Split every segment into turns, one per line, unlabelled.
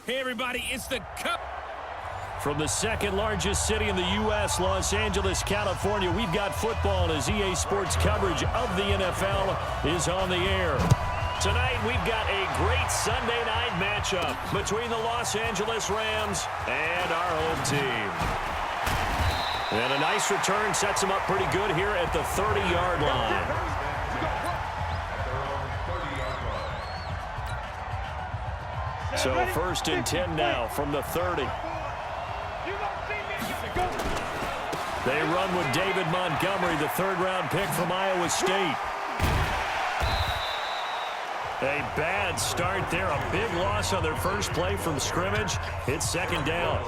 Hey, everybody, it's the Cup.
From the second largest city in the U.S., Los Angeles, California, we've got football as EA Sports coverage of the NFL is on the air. Tonight, we've got a great Sunday night matchup between the Los Angeles Rams and our home team. And a nice return sets them up pretty good here at the 30-yard line. So 1st and 10 now from the 30. They run with David Montgomery, the third-round pick from Iowa State. A bad start there. A big loss on their first play from scrimmage. It's 2nd down.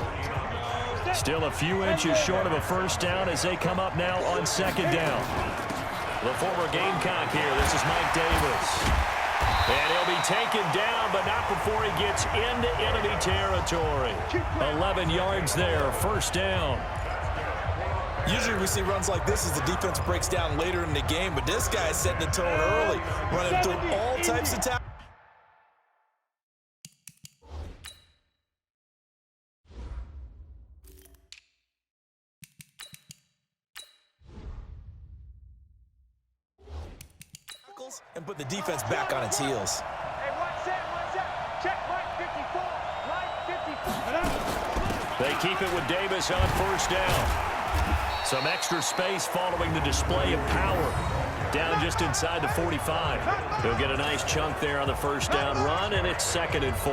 Still a few inches short of a first down as they come up now on 2nd down. The former Gamecock here. This is Mike Davis. And he'll be taken down, but not before he gets into enemy territory. 11 yards there, 1st down.
Usually we see runs like this as the defense breaks down later in the game, but this guy is setting the tone early, running through all types of tackles. And put the defense back on its heels.
Hey, watch that. Check right 54.
They keep it with Davis on 1st down. Some extra space following the display of power. Down just inside the 45. He'll get a nice chunk there on the 1st down run, and it's 2nd and 4.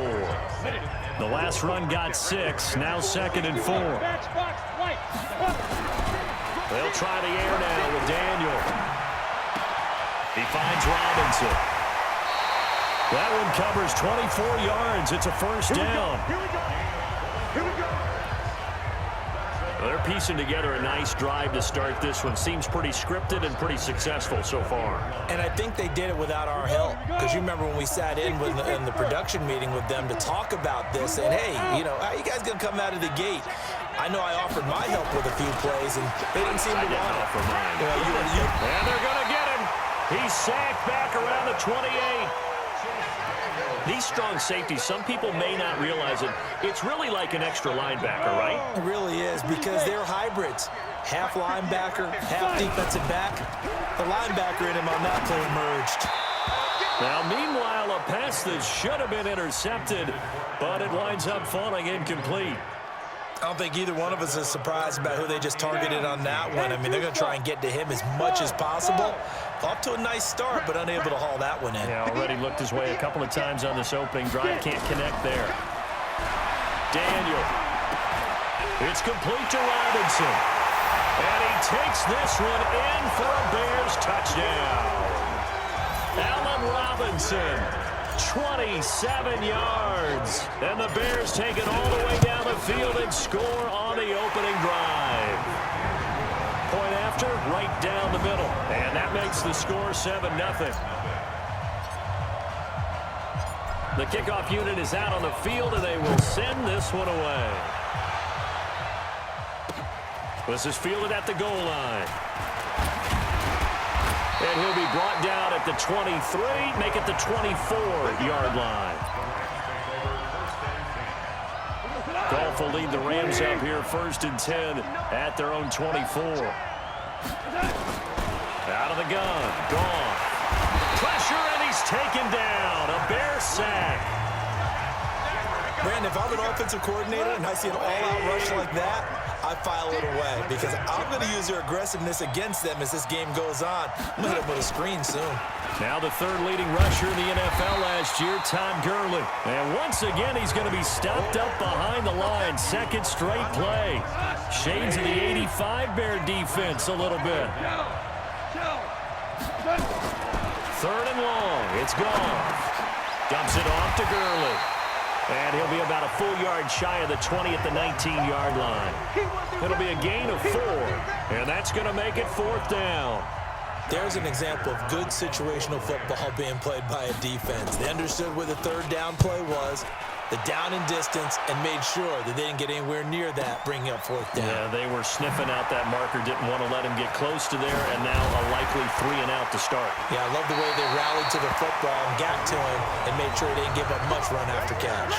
The last run got 6, now 2nd and 4. They'll try the air now with Daniel. He finds Robinson. That one covers 24 yards. It's a 1st down.
Here we go.
They're piecing together a nice drive to start this one. Seems pretty scripted and pretty successful so far.
And I think they did it without our help. Because you remember when we sat in the production meeting with them to talk about this, and hey, you know, how you guys going to come out of the gate? I know I offered my help with a few plays, and they didn't seem to want it.
Offer mine. And they're going to get him. He's sacked back around the 28. These strong safeties, some people may not realize it. It's really like an extra linebacker, right?
It really is, because they're hybrids. Half linebacker, half defensive back. The linebacker in him on that play emerged.
Now, meanwhile, a pass that should have been intercepted, but it winds up falling incomplete.
I don't think either one of us is surprised about who they just targeted on that one. I mean, they're going to try and get to him as much as possible. Off to a nice start, but unable to haul that one in.
Yeah, already looked his way a couple of times on this opening drive. Can't connect there. Daniel. It's complete to Robinson. And he takes this one in for a Bears touchdown. Allen Robinson, 27 yards. And the Bears take it all the way down the field and score on the opening drive. Point after, right down the middle. And that makes the score 7-0. The kickoff unit is out on the field, and they will send this one away. This is fielded at the goal line. And he'll be brought down at the 23, make it the 24-yard line. Goff will lead the Rams up here 1st and 10 at their own 24. Out of the gun, Goff. Pressure, and he's taken down. A Bear sack.
Brandon, if I'm an offensive coordinator and I see an all-out rush like that, I file it away because I'm going to use their aggressiveness against them as this game goes on. I'm going to hit them with a screen soon.
Now the 3rd leading rusher in the NFL last year, Todd Gurley. And once again, he's going to be stopped up behind the line. 2nd straight play. Shades of the 85 Bear defense a little bit. 3rd and long. It's Goff. Dumps it off to Gurley. And he'll be about a full yard shy of the 20 at the 19-yard line. It'll be a gain of 4, and that's going to make it 4th down.
There's an example of good situational football being played by a defense. They understood where the 3rd down play was, the down and distance, and made sure that they didn't get anywhere near that, bringing up 4th down.
Yeah, they were sniffing out that marker, didn't want to let him get close to there, and now a likely 3 and out to start.
Yeah, I love the way they rallied to the football and got to him and made sure he didn't give up much run after catch.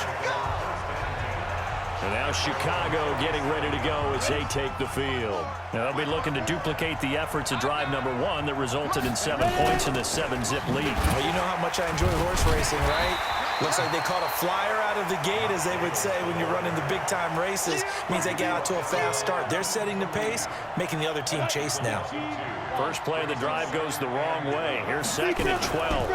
And now Chicago getting ready to go as they take the field. Now they'll be looking to duplicate the efforts of drive number 1 that resulted in 7 points in the 7-zip lead.
Well, you know how much I enjoy horse racing, right? Looks like they caught a flyer out of the gate, as they would say when you're running the big-time races. Means they get out to a fast start. They're setting the pace, making the other team chase now.
First play of the drive goes the wrong way. Here's 2nd and 12.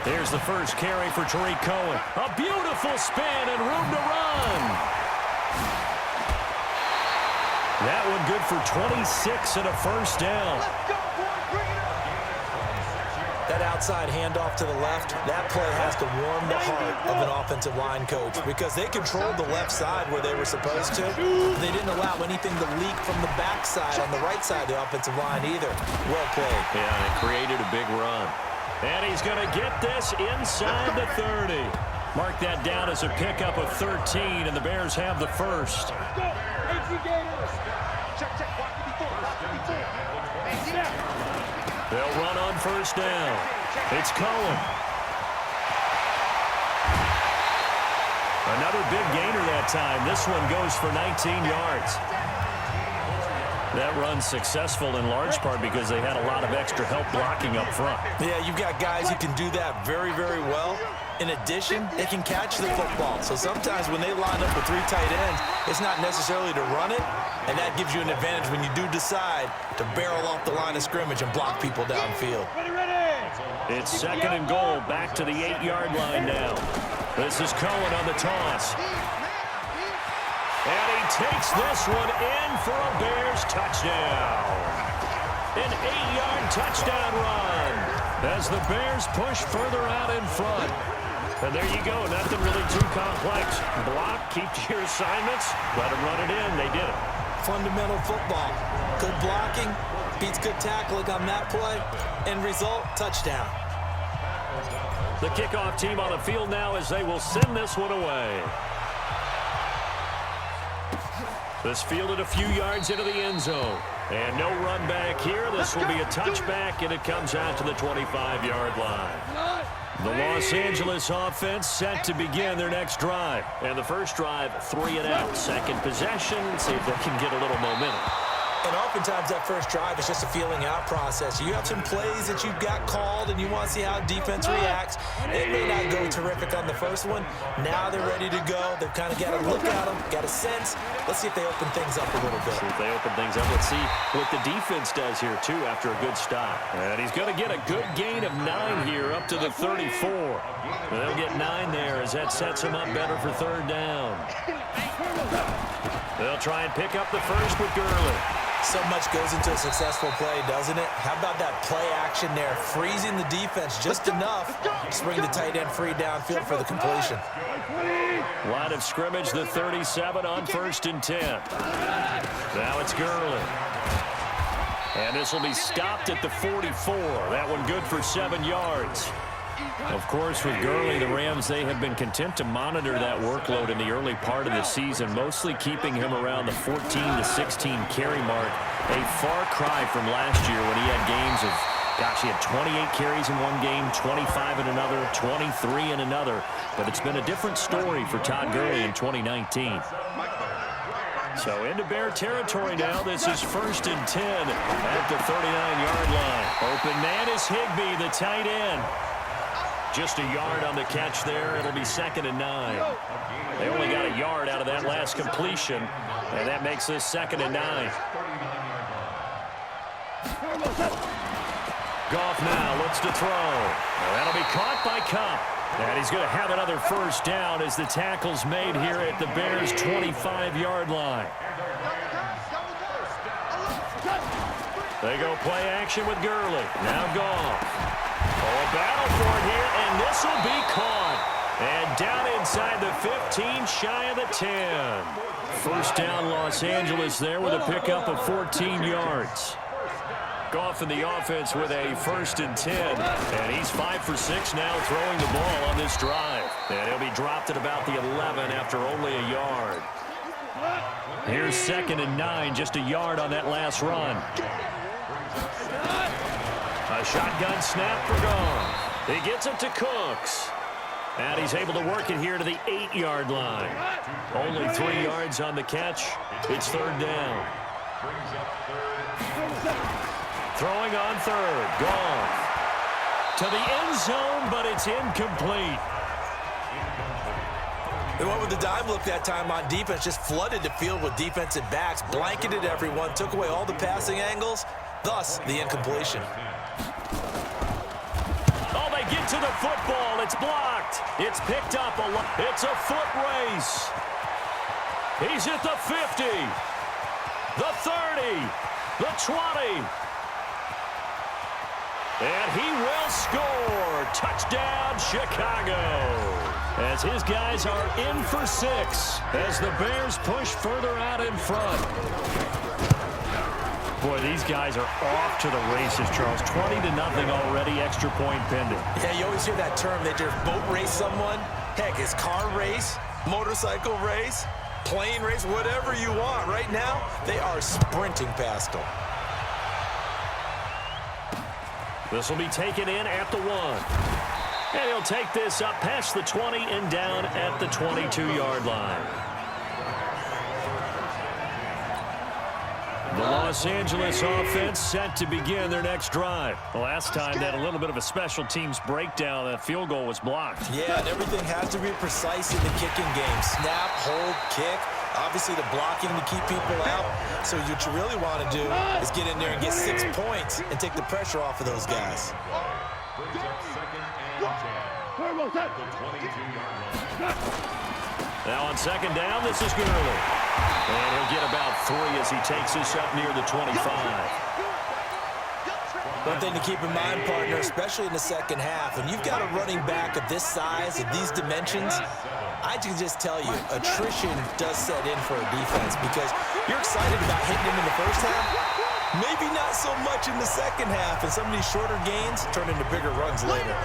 Here's the first carry for Tariq Cohen. A beautiful spin and room to run. That one good for 26 and a first down.
That outside handoff to the left, that play has to warm the heart of an offensive line coach because they controlled the left side where they were supposed to. They didn't allow anything to leak from the backside on the right side of the offensive line either. Well played.
Yeah, it created a big run. And he's going to get this inside the 30. Mark that down as a pickup of 13, and the Bears have the first. They'll run on first down. It's Cohen. Another big gainer that time. This one goes for 19 yards. That run's successful in large part because they had a lot of extra help blocking up front.
Yeah, you've got guys who can do that very, very well. In addition, they can catch the football. So sometimes when they line up with 3 tight ends, it's not necessarily to run it, and that gives you an advantage when you do decide to barrel off the line of scrimmage and block people downfield.
It's 2nd and goal, back to the 8-yard line now. This is Cohen on the toss. And he takes this one in for a Bears touchdown. An 8-yard touchdown run as the Bears push further out in front. And there you go, nothing really too complex. Block, keep to your assignments, let them run it in. They did it.
Fundamental football. Good blocking, beats good tackling on that play, end result, touchdown.
The kickoff team on the field now as they will send this one away. This fielded a few yards into the end zone. And no run back here. This will be a touchback, and it comes out to the 25-yard line. The Los Angeles offense set to begin their next drive. And the first drive, 3 and out. Second possession, see if they can get a little momentum.
And oftentimes that first drive is just a feeling out process. You have some plays that you've got called and you want to see how defense reacts. It may not go terrific on the first one. Now they're ready to go. They've kind of got a look at them, got a sense. Let's see if they open things up a little bit.
See if they open things up. Let's see what the defense does here, too, after a good stop. And he's going to get a good gain of 9 here up to the 34. And they'll get 9 there as that sets him up better for 3rd down. They'll try and pick up the first with Gurley.
So much goes into a successful play, doesn't it? How about that play action there? Freezing the defense just enough to bring the tight end free downfield for the completion.
Line of scrimmage, the 37 on 1st and 10. Now it's Gurley. And this will be stopped at the 44. That one good for 7 yards. Of course, with Gurley, the Rams, they have been content to monitor that workload in the early part of the season, mostly keeping him around the 14 to 16 carry mark, a far cry from last year when he had games of, gosh, he had 28 carries in one game, 25 in another, 23 in another. But it's been a different story for Todd Gurley in 2019. So into Bear territory now. This is 1st and 10 at the 39-yard line. Open man is Higbee, the tight end. Just a yard on the catch there. It'll be 2nd and 9. They only got a yard out of that last completion, and that makes this 2nd and 9. Goff now looks to throw. Well, that'll be caught by Kupp. And he's going to have another first down as the tackle's made here at the Bears' 25-yard line. They go play action with Gurley. Now Goff. Oh, a battle for it here, and this will be caught. And down inside the 15, shy of the 10. First down, Los Angeles there with a pickup of 14 yards. Goff in the offense with a 1st and 10. And he's 5 for 6 now throwing the ball on this drive. And he'll be dropped at about the 11 after only a yard. Here's 2nd and 9, just a yard on that last run. A shotgun snap for Goff. He gets it to Cooks. And he's able to work it here to the 8-yard line. Only 3 yards on the catch. It's third down. Throwing on third. Gone. To the end zone, but it's incomplete.
They went with the dime look that time on defense, just flooded the field with defensive backs, blanketed everyone, took away all the passing angles, thus the incompletion.
Oh, they get to the football. It's blocked. It's picked up. It's a foot race. He's at the 50, the 30, the 20. And he will score. Touchdown, Chicago. As his guys are in for 6 as the Bears push further out in front. Boy, these guys are off to the races, Charles. 20-0 already, extra point pending.
Yeah, you always hear that term. They just boat race someone. Heck, it's car race, motorcycle race, plane race, whatever you want. Right now, they are sprinting past them.
This will be taken in at the 1. And he'll take this up past the 20 and down at the 22-yard line. The Los Angeles offense set to begin their next drive. The last time they had a little bit of a special teams breakdown. That field goal was blocked.
Yeah, and everything has to be precise in the kicking game. Snap, hold, kick. Obviously, the blocking to keep people out. So what you really want to do is get in there and get 6 points and take the pressure off of those guys.
Now on second down, this is Gurley. And he'll get about 3 as he takes this up near the 25.
One thing to keep in mind, partner, especially in the second half, when you've got a running back of this size, of these dimensions, I can just tell you, attrition does set in for a defense because you're excited about hitting him in the first half. Maybe not so much in the second half, and some of these shorter gains turn into bigger runs later.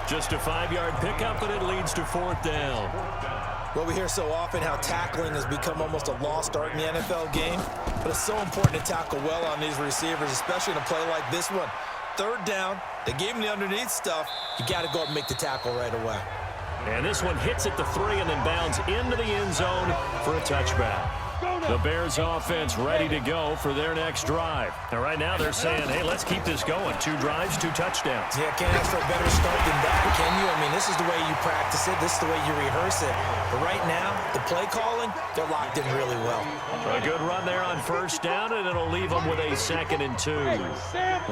Just a 5-yard pickup, and it leads to 4th down.
Well, we hear so often how tackling has become almost a lost art in the NFL game, but it's so important to tackle well on these receivers, especially in a play like this one. Third down, they gave him the underneath stuff. You got to go up and make the tackle right away.
And this one hits at the 3 and then bounds into the end zone for a touchback. The Bears offense ready to go for their next drive. And right now they're saying, hey, let's keep this going. 2 drives, 2 touchdowns.
Yeah, can't ask for a better start than that, can you? I mean, this is the way you practice it. This is the way you rehearse it. But right now, the play calling, they're locked in really well.
A good run there on first down, and it'll leave them with a 2nd and 2.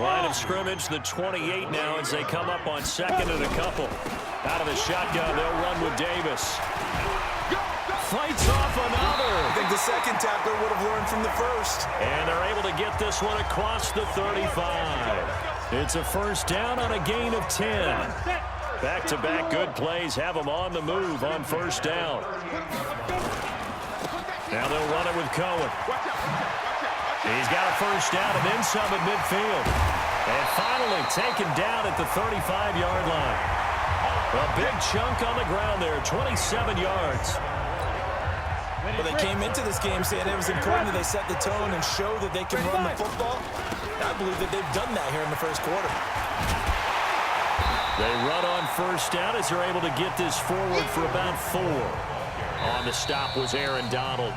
Line of scrimmage, the 28 now as they come up on 2nd and a couple. Out of the shotgun, they'll run with Davis. Fights off another.
I think the second tackler would have learned from the first.
And they're able to get this one across the 35. It's a first down on a gain of 10. Back-to-back good plays have them on the move on first down. Now they'll run it with Cohen. He's got a first down and then some at midfield. And finally taken down at the 35-yard line. A big chunk on the ground there, 27 yards.
Well, they came into this game saying it was important that they set the tone and show that they can run the football. I believe that they've done that here in the first quarter.
They run on first down as they're able to get this forward for about 4. On the stop was Aaron Donald.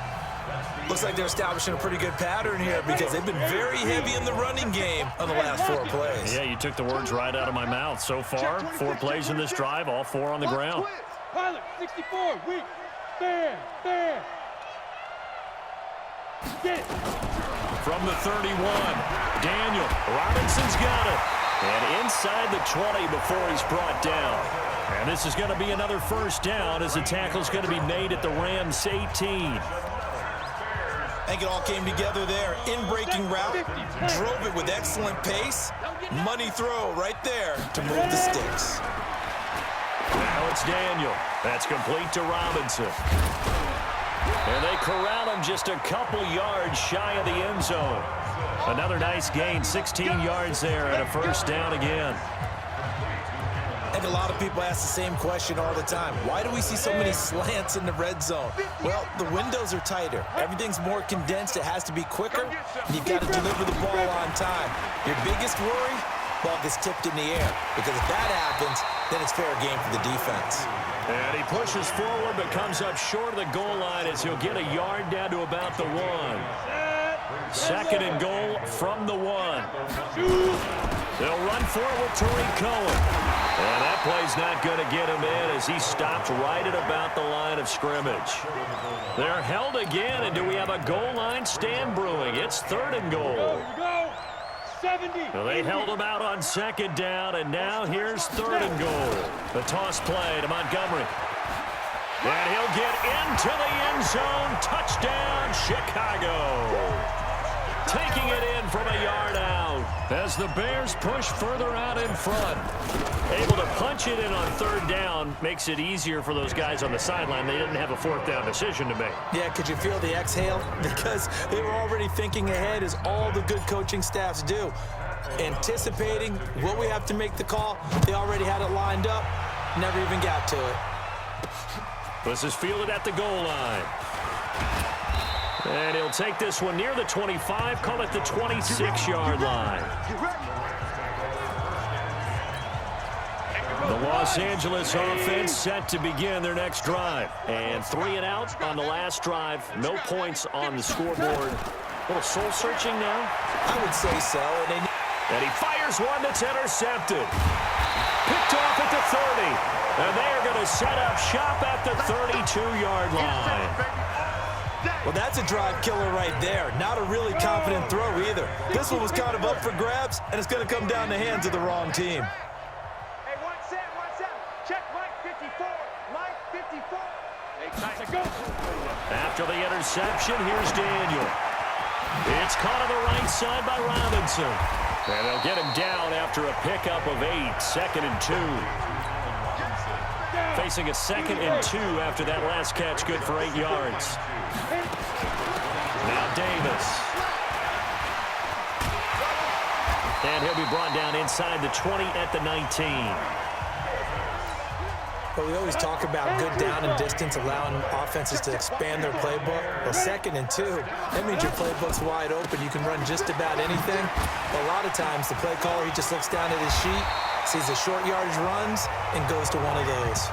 Looks like they're establishing a pretty good pattern here because they've been very heavy in the running game on the last 4 plays.
Yeah, you took the words right out of my mouth. So far, 4 plays in this drive, all 4 on the ground.
Pilot, 64, weak. Stand. Get it.
From the 31, Daniel Robinson's got it. And inside the 20 before he's brought down. And this is going to be another first down as the tackle's going to be made at the Rams 18.
I think it all came together there. In-breaking route, drove it with excellent pace. Money throw right there to move the sticks.
Now it's Daniel. That's complete to Robinson. And they corral him just a couple yards shy of the end zone. Another nice gain, 16 yards there and a first down again.
I think a lot of people ask the same question all the time. Why do we see so many slants in the red zone? Well, the windows are tighter. Everything's more condensed. It has to be quicker, and you've got to deliver the ball on time. Your biggest worry? Ball gets tipped in the air. Because if that happens, then it's fair game for the defense.
And he pushes forward but comes up short of the goal line as he'll get a yard down to about the 1. Second and goal from the 1. They'll run forward with Tariq Cohen. And that play's not going to get him in as he stopped right at about the line of scrimmage. They're held again, and do we have a goal line stand brewing? It's third and goal. Well, they held him out on second down, and now here's third and goal. The toss play to Montgomery. And he'll get into the end zone. Touchdown, Chicago. Taking it in from a yard out as the Bears push further out in front. Able to punch it in on third down makes it easier for those guys on the sideline. They didn't have a fourth down decision to make.
Yeah, could you feel the exhale? Because they were already thinking ahead, as all the good coaching staffs do. Anticipating what we have to make the call. They already had it lined up. Never even got to it.
This is fielded at the goal line. And he'll take this one near the 25, call it the 26-yard line. The Los Angeles offense set to begin their next drive. And 3 and out on the last drive. No points on the scoreboard. A little soul-searching now?
I would say so.
And he fires one that's intercepted. Picked off at the 30. And they are going to set up shop at the 32-yard line.
Well, that's a drive killer right there. Not a really confident throw either. This one was kind of up for grabs, and it's going to come down the hands of the wrong team.
Hey, 1-7. Check Mike 54. Mike 54. Hey, time to go.
After the interception, here's Daniel. It's caught on the right side by Robinson. And they'll get him down after a pickup of 8. Second and 2. Facing a second and 2 after that last catch, good for 8 yards. Now Davis. And he'll be brought down inside the 20 at the 19.
But we always talk about good down and distance, allowing offenses to expand their playbook. Well, second and 2, that means your playbook's wide open. You can run just about anything. But a lot of times, the play caller, he just looks down at his sheet, sees the short yardage runs, and goes to one of those.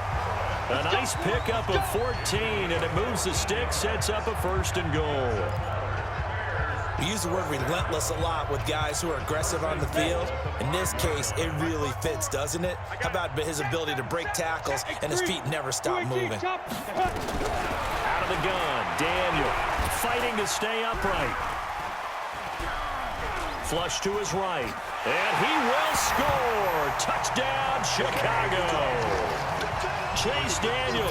A nice pickup of 14, and it moves the stick, sets up a first and goal.
We use the word relentless a lot with guys who are aggressive on the field. In this case, it really fits, doesn't it? How about his ability to break tackles and his feet never stop moving?
Out of the gun, Daniel fighting to stay upright. Flush to his right, and he will score. Touchdown, Chicago. Chase Daniel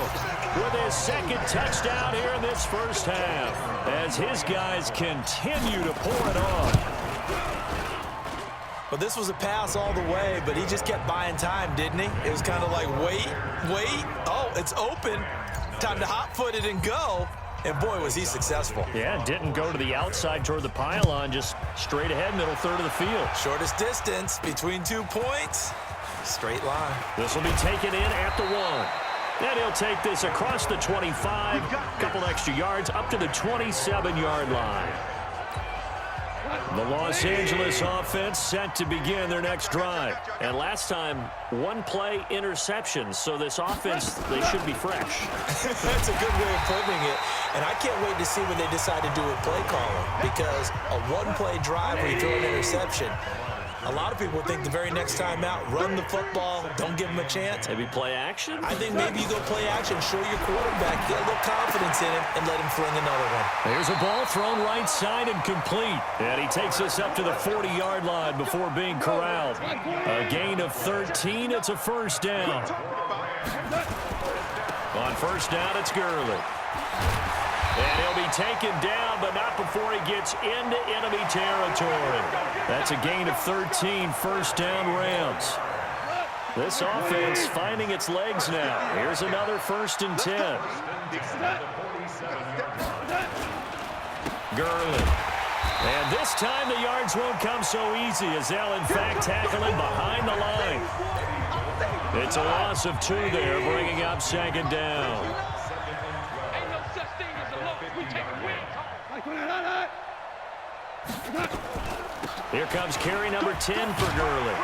with his second touchdown here in this first half as his guys continue to pour it on.
Well, this was a pass all the way, but he just kept buying time, didn't he? It was kind of like, wait. Oh, it's open. Time to hot-foot it and go. And, boy, was he successful.
Yeah, didn't go to the outside toward the pylon, just straight ahead, middle third of the field.
Shortest distance between 2 points. Straight line.
This will be taken in at the 1. And he'll take this across the 25, couple extra yards, up to the 27-yard line. The Los Angeles offense set to begin their next drive. And last time, 1-play interception. So this offense, they should be fresh.
That's a good way of putting it. And I can't wait to see what they decide to do with play calling. Because a 1-play drive where you throw an interception, a lot of people think the very next time out, run the football, don't give him a chance.
Maybe play action?
I think maybe you go play action, show your quarterback, get a little confidence in him, and let him fling another one.
There's a ball thrown right side and complete. And he takes us up to the 40-yard line before being corralled. A gain of 13, it's a first down. On first down, it's Gurley. And he'll be taken down, but not before he gets into enemy territory. That's a gain of 13, first down Rams. This offense finding its legs now. Here's another first and 10. Gurley. And this time the yards won't come so easy as they'll in fact tackle him behind the line. It's a loss of 2 there, bringing up second down. Here comes carry number 10 for Gurley.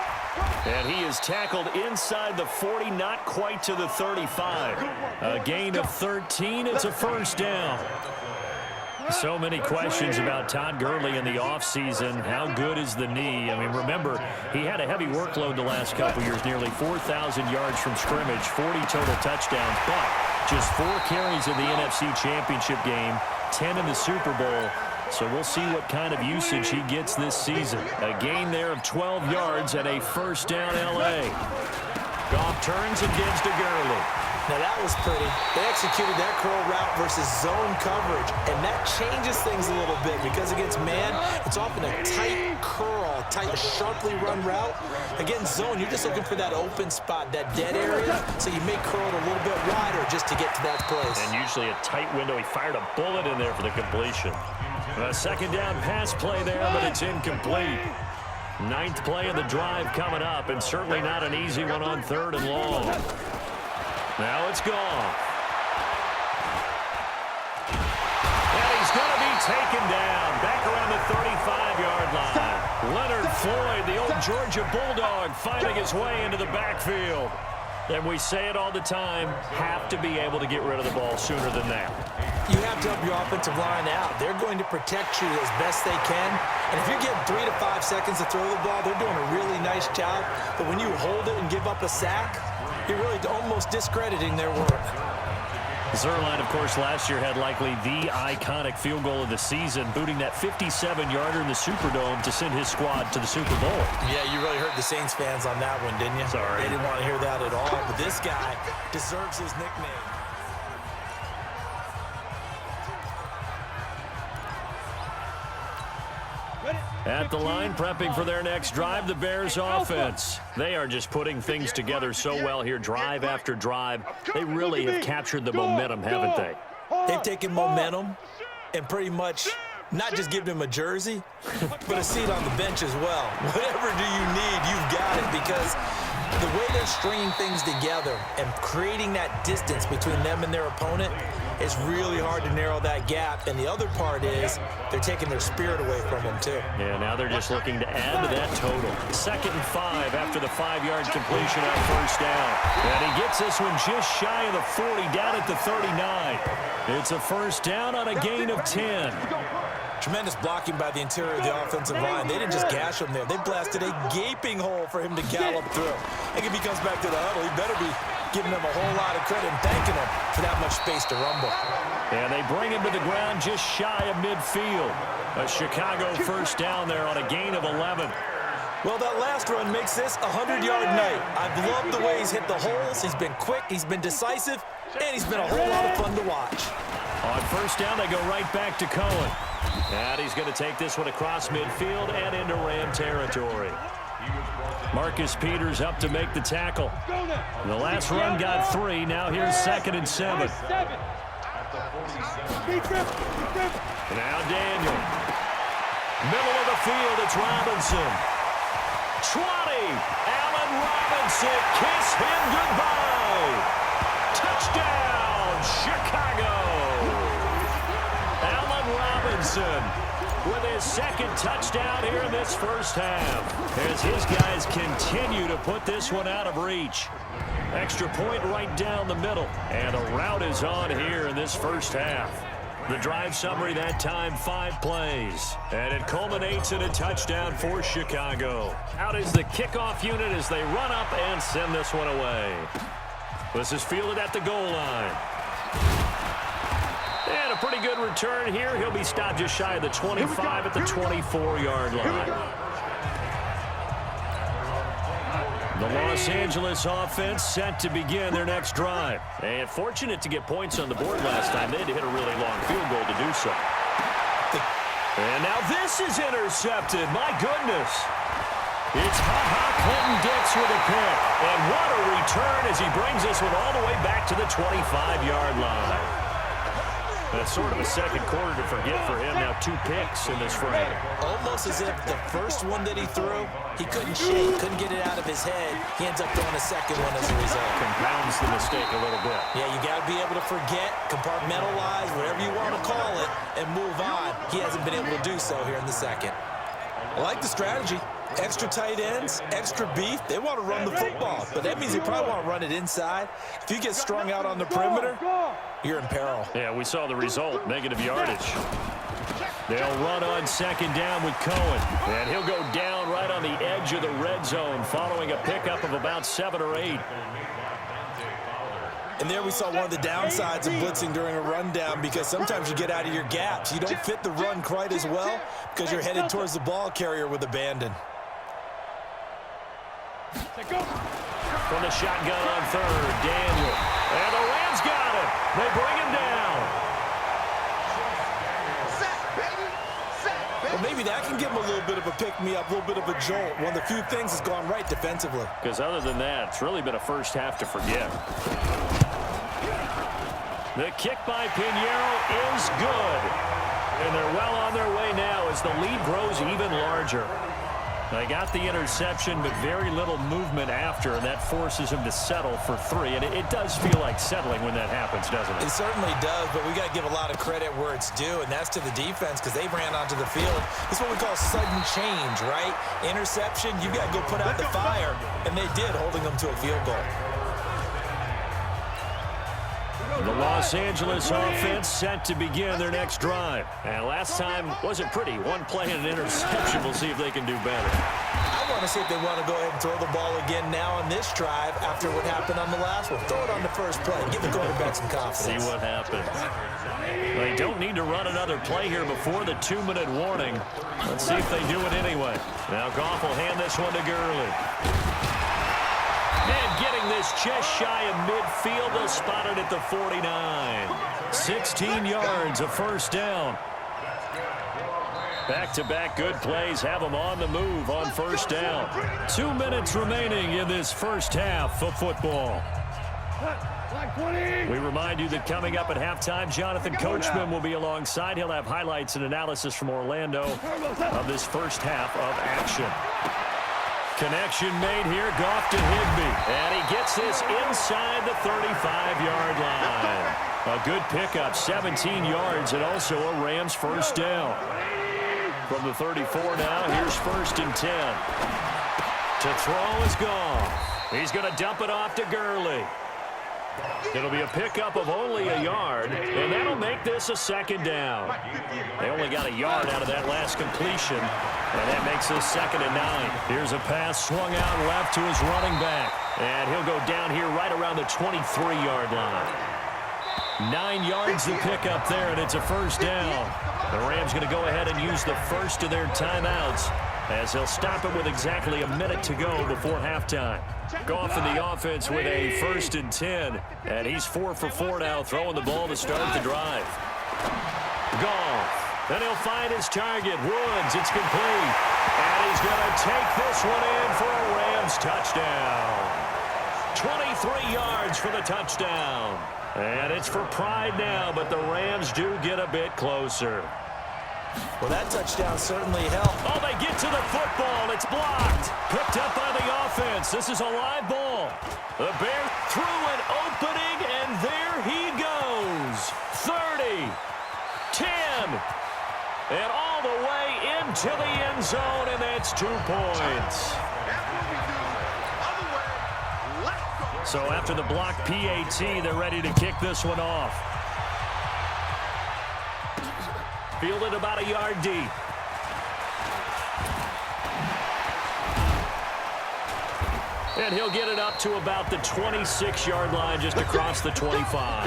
And he is tackled inside the 40, not quite to the 35. A gain of 13. It's a first down. So many questions about Todd Gurley in the offseason. How good is the knee? I mean, remember, he had a heavy workload the last couple years, nearly 4,000 yards from scrimmage, 40 total touchdowns, but just 4 carries in the NFC Championship game, 10 in the Super Bowl. So we'll see what kind of usage he gets this season. A gain there of 12 yards and a first down L.A. Goff turns and gives to Gurley.
Now that was pretty. They executed that curl route versus zone coverage, and that changes things a little bit because against man, it's often a tight curl, tight, sharply run route. Against zone, you're just looking for that open spot, that dead area, so you may curl it a little bit wider just to get to that place.
And usually a tight window. He fired a bullet in there for the completion. A second down pass play there, but it's incomplete. 9th play of the drive coming up, and certainly not an easy one on 3rd and long. Now it's gone. And he's going to be taken down back around the 35-yard line. Leonard Floyd, the old Georgia Bulldog, finding his way into the backfield. And we say it all the time, have to be able to get rid of the ball sooner than that.
You have to help your offensive line out. They're going to protect you as best they can. And if you're getting 3 to 5 seconds to throw the ball, they're doing a really nice job. But when you hold it and give up a sack, you're really almost discrediting their work.
Zuerlein, of course, last year had likely the iconic field goal of the season, booting that 57-yarder in the Superdome to send his squad to the Super Bowl.
Yeah, you really hurt the Saints fans on that one, didn't you?
Sorry.
They didn't want to hear that at all. But this guy deserves his nickname.
At the line, prepping for their next drive, the Bears offense. They are just putting things together so well here, drive after drive. They really have captured the momentum, haven't they?
They've taken momentum and pretty much not just given him a jersey, but a seat on the bench as well. Whatever do you need, you've got it, because the way they're stringing things together and creating that distance between them and their opponent, it's really hard to narrow that gap. And the other part is they're taking their spirit away from them, too.
Yeah, now they're just looking to add to that total. 2nd and 5 after the 5-yard completion on first down. And he gets this one just shy of the 40, down at the 39. It's a first down on a gain of 10.
Tremendous blocking by the interior of the offensive line. They didn't just gash him there. They blasted a gaping hole for him to gallop through. I think if he comes back to the huddle, he better be giving them a whole lot of credit and thanking them for that much space to rumble.
And they bring him to the ground just shy of midfield. A Chicago first down there on a gain of 11.
Well, that last run makes this a 100-yard night. I've loved the way he's hit the holes. He's been quick, he's been decisive, and he's been a whole lot of fun to watch.
On first down, they go right back to Cohen. And he's going to take this one across midfield and into Ram territory. Marcus Peters up to make the tackle. The last run got 3. Now here's 2nd and 7. Now Daniel. Middle of the field, it's Robinson. 20. Allen Robinson. Kiss him goodbye. Touchdown, Chicago. Allen Robinson with his 2nd touchdown here in this first half, as his guys continue to put this one out of reach. Extra point right down the middle, and a route is on here in this first half. The drive summary that time, 5 plays, and it culminates in a touchdown for Chicago. Out is the kickoff unit as they run up and send this one away. This is fielded at the goal line. And a pretty good return here. He'll be stopped just shy of the 25 at the 24-yard line. The Los Angeles offense set to begin their next drive. And fortunate to get points on the board last time. They had to hit a really long field goal to do so. And now this is intercepted. My goodness. It's Ha-Ha Clinton-Dix with a pick. And what a return as he brings this one all the way back to the 25-yard line. That's sort of a second quarter to forget for him. Now 2 picks in this frame.
Almost as if the first one that he threw, he couldn't shake, couldn't get it out of his head. He ends up throwing a second one as a result.
Compounds the mistake a little bit.
Yeah, you got to be able to forget, compartmentalize, whatever you want to call it, and move on. He hasn't been able to do so here in the second. I like the strategy. Extra tight ends, extra beef. They want to run the football, but that means they probably want to run it inside. If you get strung out on the perimeter, you're in peril.
Yeah, we saw the result, negative yardage. They'll run on second down with Cohen, and he'll go down right on the edge of the red zone following a pickup of about 7 or 8.
And there we saw one of the downsides of blitzing during a rundown, because sometimes you get out of your gaps. You don't fit the run quite as well because you're headed towards the ball carrier with abandon.
From the shotgun on third, Daniel. And the Rams got him. They bring him down.
Well, maybe that can give him a little bit of a pick-me-up, a little bit of a jolt. One of the few things that's gone right defensively.
Because other than that, it's really been a first half to forget. The kick by Pinheiro is good. And they're well on their way now as the lead grows even larger. They got the interception, but very little movement after, and that forces him to settle for 3. And it does feel like settling when that happens, doesn't it?
It certainly does, but we got to give a lot of credit where it's due, and that's to the defense, because they ran onto the field. This is what we call sudden change, right? Interception, you got to go put out the fire, and they did, holding them to a field goal.
The Los Angeles offense set to begin their next drive. And last time wasn't pretty. One play and an interception. We'll see if they can do better.
I want to see if they want to go ahead and throw the ball again now on this drive after what happened on the last one. Throw it on the first play. Give the quarterback some confidence.
See what happens. They don't need to run another play here before the 2-minute warning. Let's see if they do it anyway. Now Goff will hand this one to Gurley. And getting this just shy of midfield, they'll spot it at the 49. 16 yards, a first down. Back-to-back good plays have them on the move on first down. 2 minutes remaining in this first half of football. We remind you that coming up at halftime, Jonathan Coachman will be alongside. He'll have highlights and analysis from Orlando of this first half of action. Connection made here, Goff to Higbee. And he gets this inside the 35-yard line. A good pickup, 17 yards, and also a Rams first down. From the 34 now, here's 1st and 10. To throw is Goff. He's going to dump it off to Gurley. It'll be a pickup of only a yard, and that'll make this a second down. They only got a yard out of that last completion, and that makes this 2nd and 9. Here's a pass swung out left to his running back, and he'll go down here right around the 23-yard line. 9 yards to pick up there, and it's a first down. The Rams going to go ahead and use the first of their timeouts, as he'll stop it with exactly a minute to go before halftime. Goff in the offense with a 1st and 10, and he's 4 for 4 now, throwing the ball to start the drive. Goff, then he'll find his target, Woods. It's complete, and he's going to take this one in for a Rams touchdown. 23 yards for the touchdown, and it's for pride now, but the Rams do get a bit closer.
Well, that touchdown certainly helped.
Oh, they get to the football. It's blocked. Picked up by the offense. This is a live ball. The Bears through an opening, and there he goes. 30, 10, and all the way into the end zone, and that's 2 points. So after the block PAT, they're ready to kick this one off. Fielded about a yard deep. And he'll get it up to about the 26-yard line, just across the 25.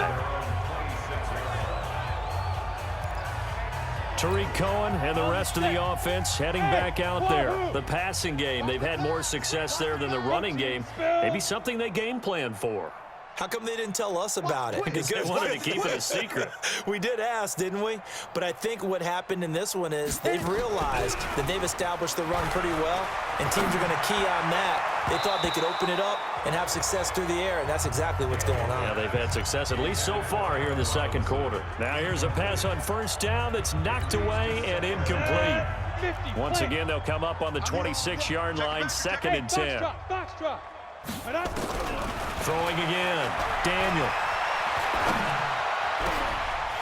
Tariq Cohen and the rest of the offense heading back out there. The passing game, they've had more success there than the running game. Maybe something they game plan for.
How come they didn't tell us about it?
Because they wanted to keep it a secret.
We did ask, didn't we? But I think what happened in this one is they've realized that they've established the run pretty well, and teams are going to key on that. They thought they could open it up and have success through the air, and that's exactly what's going on.
Yeah, they've had success, at least so far, here in the second quarter. Now here's a pass on first down that's knocked away and incomplete. Once again, they'll come up on the 26-yard line, 2nd and 10. Throwing again. Daniel.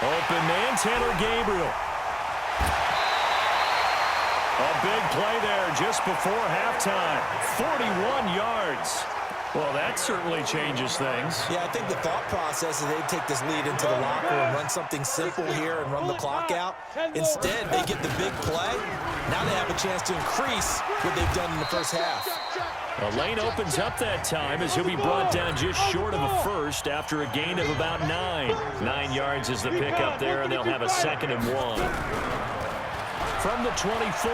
Open man, Taylor Gabriel. A big play there just before halftime. 41 yards. Well, that certainly changes things.
Yeah, I think the thought process is they'd take this lead into the locker room, run something simple here and run the clock out. Instead, they get the big play. Now they have a chance to increase what they've done in the first half.
The lane opens up that time as he'll be brought down just short of a first after a gain of about 9. 9 yards is the pickup there, and they'll have a 2nd and 1. From the 24,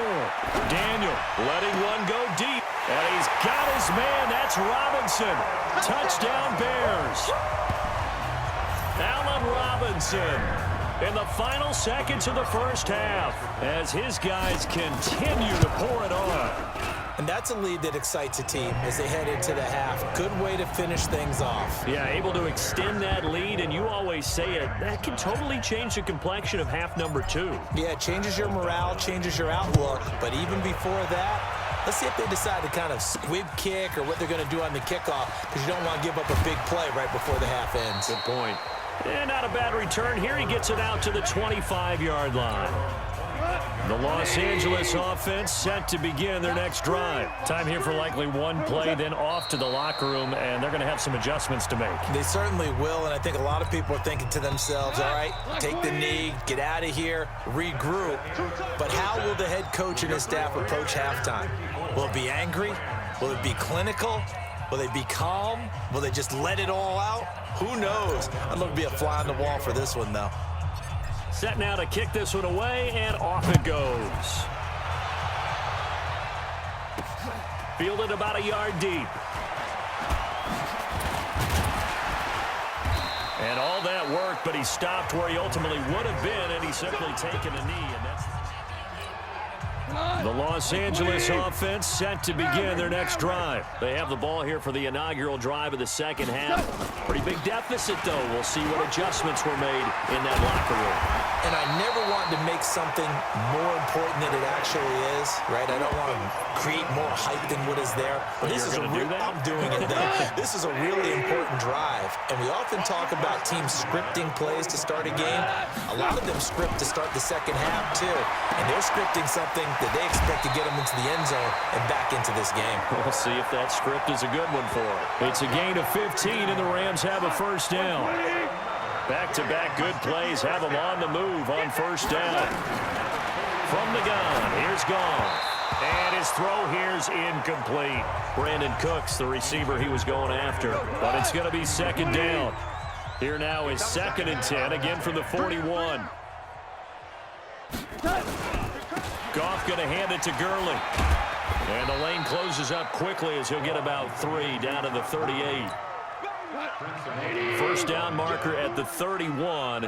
Daniel letting one go deep. And he's got his man. That's Robinson. Touchdown, Bears. Allen Robinson in the final seconds of the first half as his guys continue to pour it on.
And that's a lead that excites a team as they head into the half. Good way to finish things off.
Yeah, able to extend that lead, and you always say it, that can totally change the complexion of half number 2.
Yeah, it changes your morale, changes your outlook. But even before that, let's see if they decide to kind of squib kick or what they're going to do on the kickoff, because you don't want to give up a big play right before the half ends.
Good point. And not a bad return here. He gets it out to the 25-yard line. The Los Angeles offense set to begin their next drive. Time here for likely one play, then off to the locker room, and they're going to have some adjustments to make.
They certainly will, and I think a lot of people are thinking to themselves, all right, take the knee, get out of here, regroup. But how will the head coach and his staff approach halftime? Will it be angry? Will it be clinical? Will they be calm? Will they just let it all out? Who knows? I'd love to be a fly on the wall for this one, though.
Set now to kick this one away, and off it goes. Fielded about a yard deep. And all that work, but he stopped where he ultimately would have been, and he's simply taken a knee. And that's the Los Angeles offense set to begin their next drive. They have the ball here for the inaugural drive of the second half. Pretty big deficit, though. We'll see what adjustments were made in that locker room.
And I never want to make something more important than it actually is, right? I don't want to create more hype than what is there. But this is I'm doing it, though. This is a really important drive. And we often talk about teams scripting plays to start a game. A lot of them script to start the second half, too. And they're scripting something that they expect to get them into the end zone and back into this game.
We'll see if that script is a good one for them. It's a gain of 15, and the Rams have a first down. Back-to-back good plays have them on the move on first down. From the gun, here's Goff. And his throw here's incomplete. Brandon Cooks, the receiver he was going after. But it's going to be second down. Here now is 2nd and 10, again from the 41. Goff going to hand it to Gurley. And the lane closes up quickly as he'll get about 3 down to the 38. First down marker at the 31.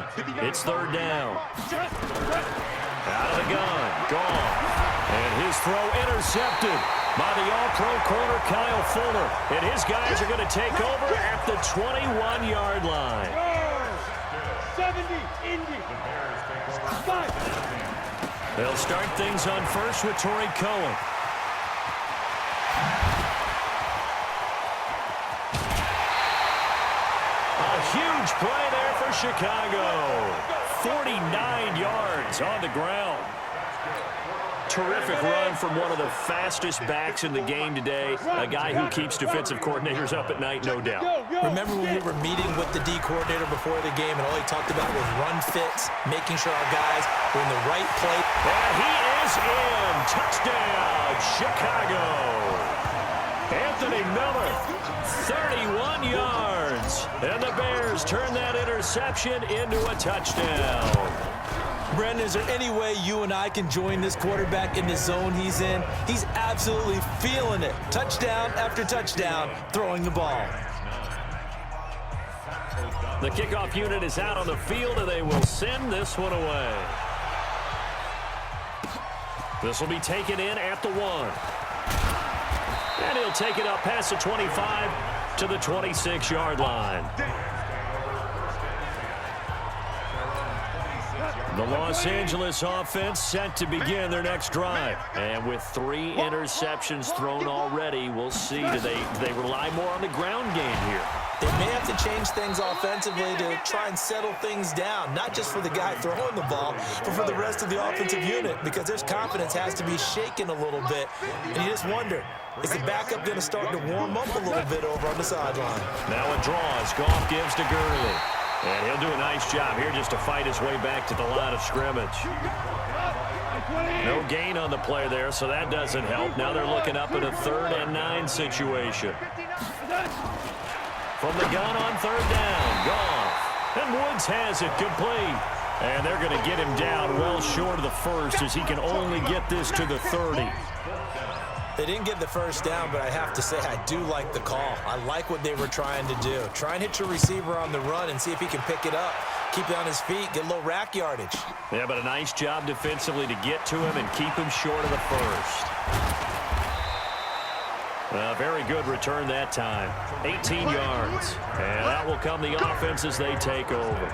It's 3rd down. Out of the gun. Goff. And his throw intercepted by the all-pro corner Kyle Fuller. And his guys are going to take over at the 21-yard line.
70, Indy.
They'll start things on first with Torrey Cohen. Huge play there for Chicago. 49 yards on the ground. Terrific run from one of the fastest backs in the game today. A guy who keeps defensive coordinators up at night, no doubt.
Remember when we were meeting with the D coordinator before the game, and all he talked about was run fits, making sure our guys were in the right place.
And he is in. Touchdown, Chicago. Anthony Miller, 31 yards. And the Bears turn that interception into a touchdown.
Brendan, is there any way you and I can join this quarterback in the zone he's in? He's absolutely feeling it. Touchdown after touchdown, throwing the ball.
The kickoff unit is out on the field, and they will send this one away. This will be taken in at the 1. And he'll take it up past the 25 to the 26-yard line. The Los Angeles offense set to begin their next drive. And with 3 interceptions thrown already, we'll see. Do they rely more on the ground game here?
They may have to change things offensively to try and settle things down, not just for the guy throwing the ball, but for the rest of the offensive unit, because their confidence has to be shaken a little bit. And you just wonder, is the backup going to start to warm up a little bit over on the sideline?
Now a draw as Goff gives to Gurley. And he'll do a nice job here just to fight his way back to the line of scrimmage. No gain on the play there, so that doesn't help. Now they're looking up at a 3rd and 9 situation. From the gun on 3rd down, Goff. And Woods has it complete. And they're going to get him down well short of the 1st as he can only get this to the 30.
They didn't get the 1st down, but I have to say I do like the call. I like what they were trying to do. Try and hit your receiver on the run and see if he can pick it up. Keep it on his feet, get a little rack yardage.
Yeah, but a nice job defensively to get to him and keep him short of the 1st. A very good return that time. 18 yards. And that will come the offense as they take over.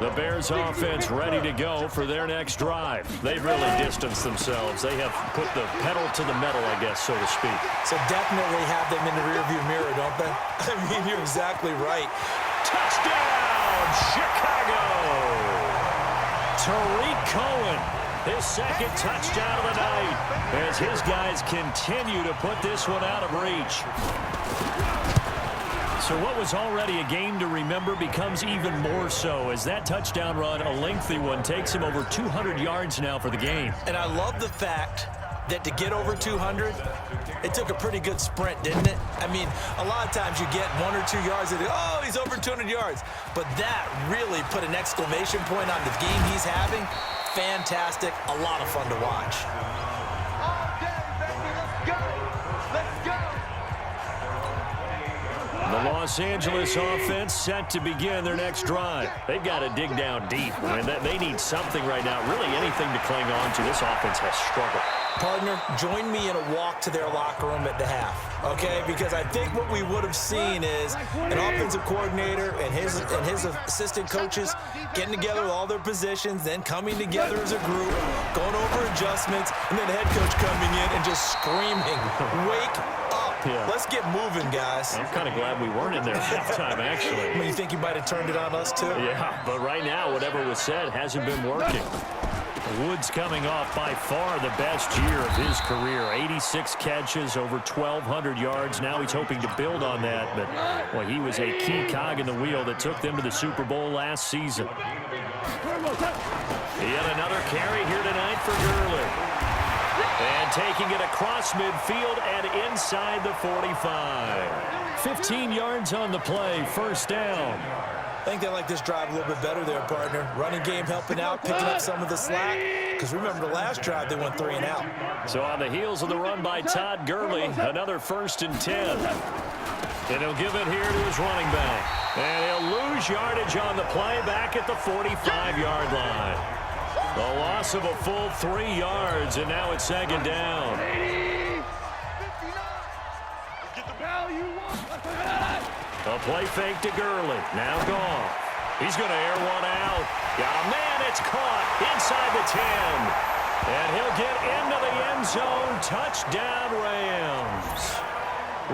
The Bears offense ready to go for their next drive. They've really distanced themselves. They have put the pedal to the metal, I guess, so to speak.
So definitely have them in the rearview mirror, don't they? I mean, you're exactly right.
Touchdown, Chicago! Tariq Cohen, his 2nd touchdown of the night, as his guys continue to put this one out of reach. So what was already a game to remember becomes even more so as that touchdown run, a lengthy one, takes him over 200 yards now for the game.
And I love the fact that to get over 200, it took a pretty good sprint, didn't it? I mean, a lot of times you get 1 or 2 yards and oh, he's over 200 yards. But that really put an exclamation point on the game he's having. Fantastic, a lot of fun to watch.
The Los Angeles offense set to begin their next drive. They've got to dig down deep. I mean, they need something right now, really anything to cling on to. This offense has struggled.
Partner, join me in a walk to their locker room at the half, okay? Because I think what we would have seen is an offensive coordinator and his assistant coaches getting together with all their positions, then coming together as a group, going over adjustments, and then the head coach coming in and just screaming, wake up. Yeah. Let's get moving, guys.
I'm kind of glad we weren't in there at halftime, actually.
I mean, you think you might have turned it on us, too?
Yeah, but right now, whatever was said hasn't been working. Woods coming off by far the best year of his career. 86 catches, over 1,200 yards. Now he's hoping to build on that, but well, he was a key cog in the wheel that took them to the Super Bowl last season. Yet another carry here tonight for Gurley. And taking it across midfield and inside the 45. 15 yards on the play, 1st down.
I think they like this drive a little bit better there, partner. Running game helping out, picking up some of the slack. Because remember the last drive, they went 3 and out.
So on the heels of the run by Todd Gurley, another 1st and 10. And he'll give it here to his running back. And he'll lose yardage on the play back at the 45-yard line. The loss of a full 3 yards, and now it's 2nd down. A play fake to Gurley. Now Goff. He's going to air one out. Got a man, it's caught inside the 10. And he'll get into the end zone. Touchdown, Rams.